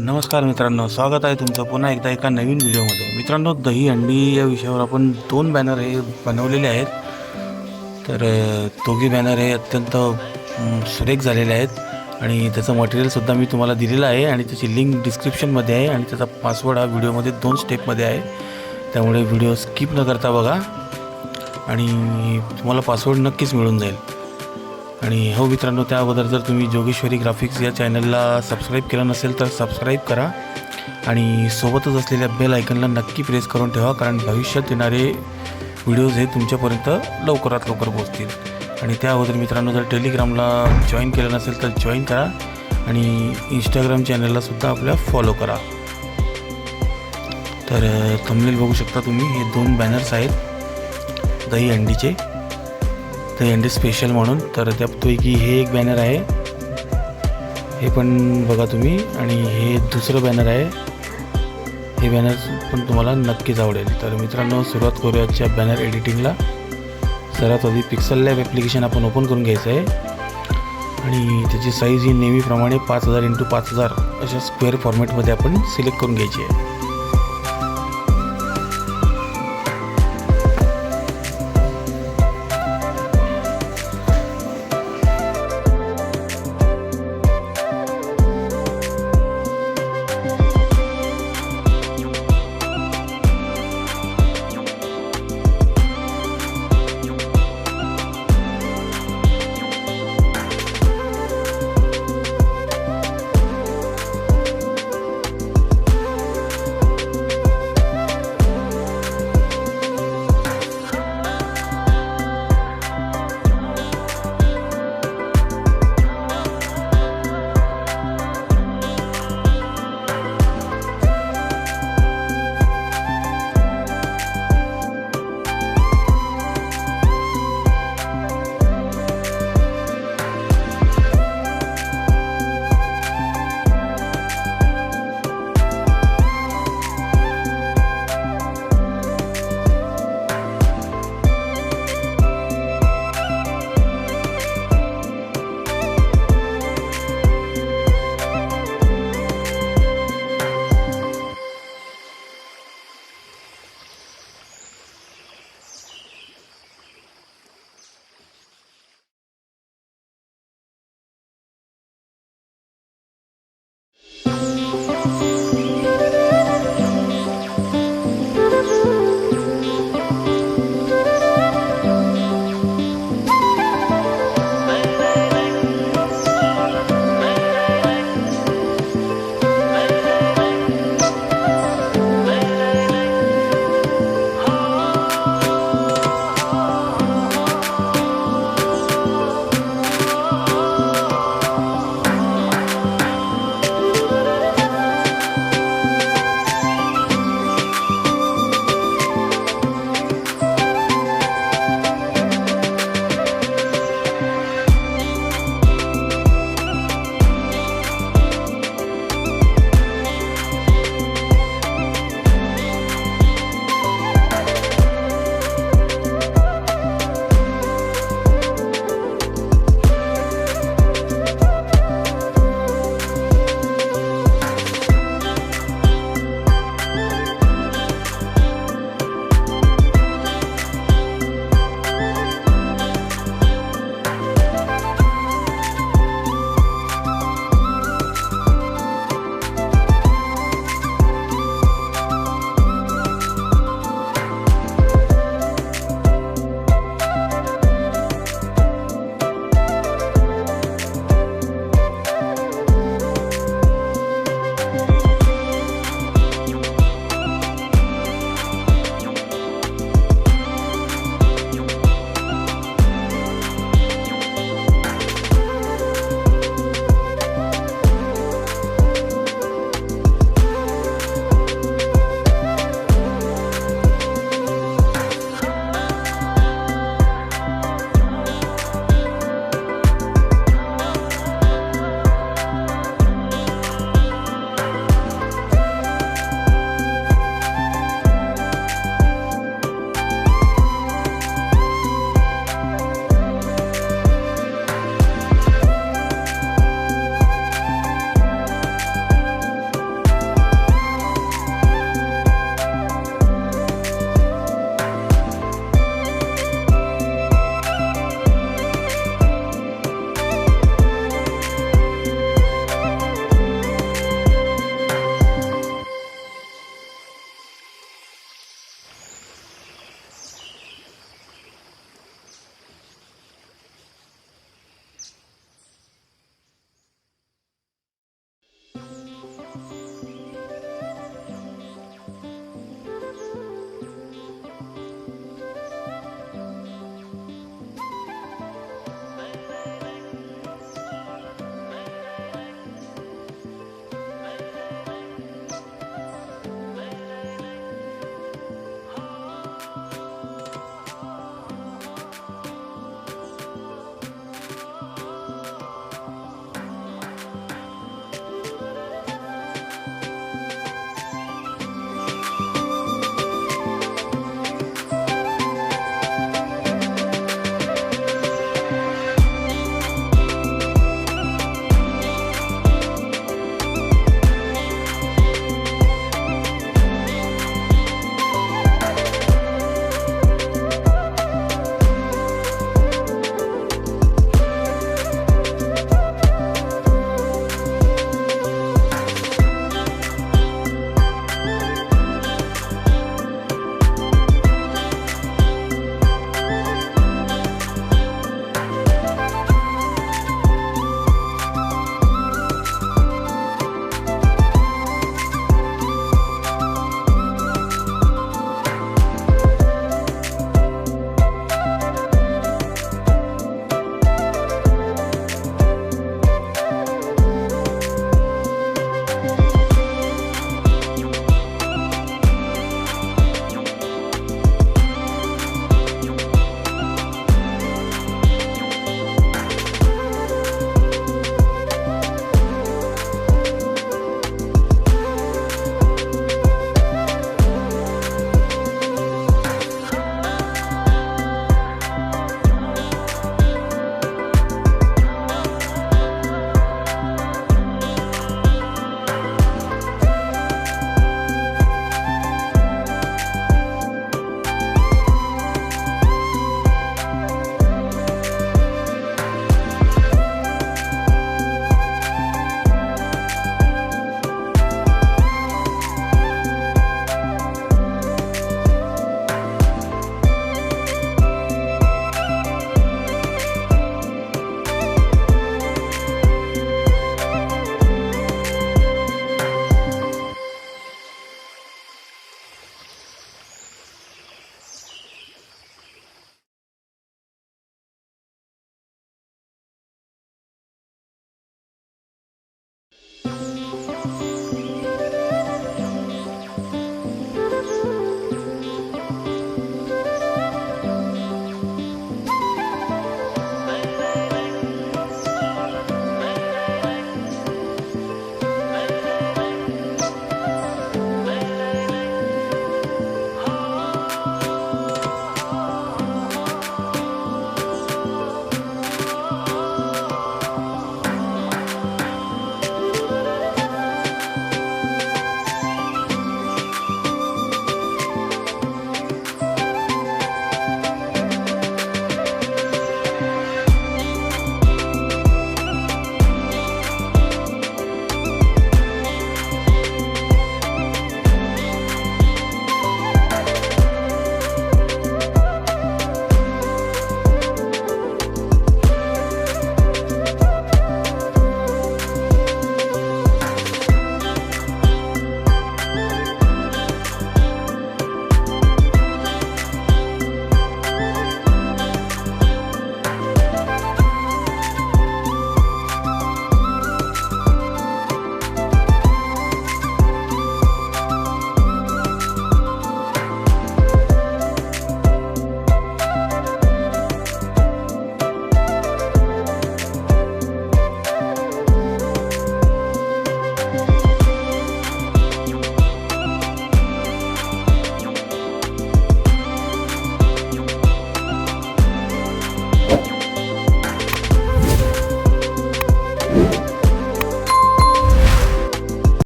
नमस्कार मित्रांनो, स्वागत आहे तुमचं पुन्हा एकदा एका नवीन व्हिडिओमध्ये. मित्रांनो, दही हंडी या विषयावर आपण 2 बॅनर हे बनवलेले आहेत. तर दोघी बॅनर हे अत्यंत सुरेख झालेले आहेत आणि त्याचं मटेरियलसुद्धा मी तुम्हाला दिलेलं आहे आणि त्याची लिंक डिस्क्रिप्शनमध्ये आहे आणि त्याचा पासवर्ड हा व्हिडिओमध्ये 2 स्टेपमध्ये आहे. त्यामुळे व्हिडिओ स्किप न करता बघा आणि तुम्हाला पासवर्ड नक्कीच मिळून जाईल. आणि हो मित्रांनो, त्या अगोदर जर तुम्ही जोगेश्वरी ग्राफिक्स या चॅनलला सबस्क्राईब केलं नसेल तर सबस्क्राईब करा आणि सोबतच असलेल्या बेल आयकनला नक्की प्रेस करून ठेवा, कारण भविष्यात येणारे व्हिडिओज हे तुमच्यापर्यंत लवकरात लवकर पोहोचतील. आणि त्या अगोदर मित्रांनो, जर टेलिग्रामला जॉईन केलं नसेल तर जॉईन करा आणि इंस्टाग्राम चॅनललासुद्धा आपल्या फॉलो करा. तर थंबनेल बघू शकता तुम्ही, हे 2 बॅनर्स आहेत दही हंडीचे, दही हंडी स्पेशल म्हणून. तर त्यापैकी हे एक बॅनर आहे, हे पण बघा तुम्ही, आणि हे दुसरं बॅनर आहे. हे बॅनर पण तुम्हाला नक्कीच आवडेल. तर मित्रांनो, सुरुवात करूयाच्या बॅनर एडिटिंगला. सर्वात आधी पिक्सेललॅब ॲप्लिकेशन आपण ओपन करून घ्यायचं आहे आणि त्याची साईज ही नेहमीप्रमाणे 5000 × 5000 अशा स्क्वेअर फॉर्मॅटमध्ये आपण सिलेक्ट करून घ्यायची आहे.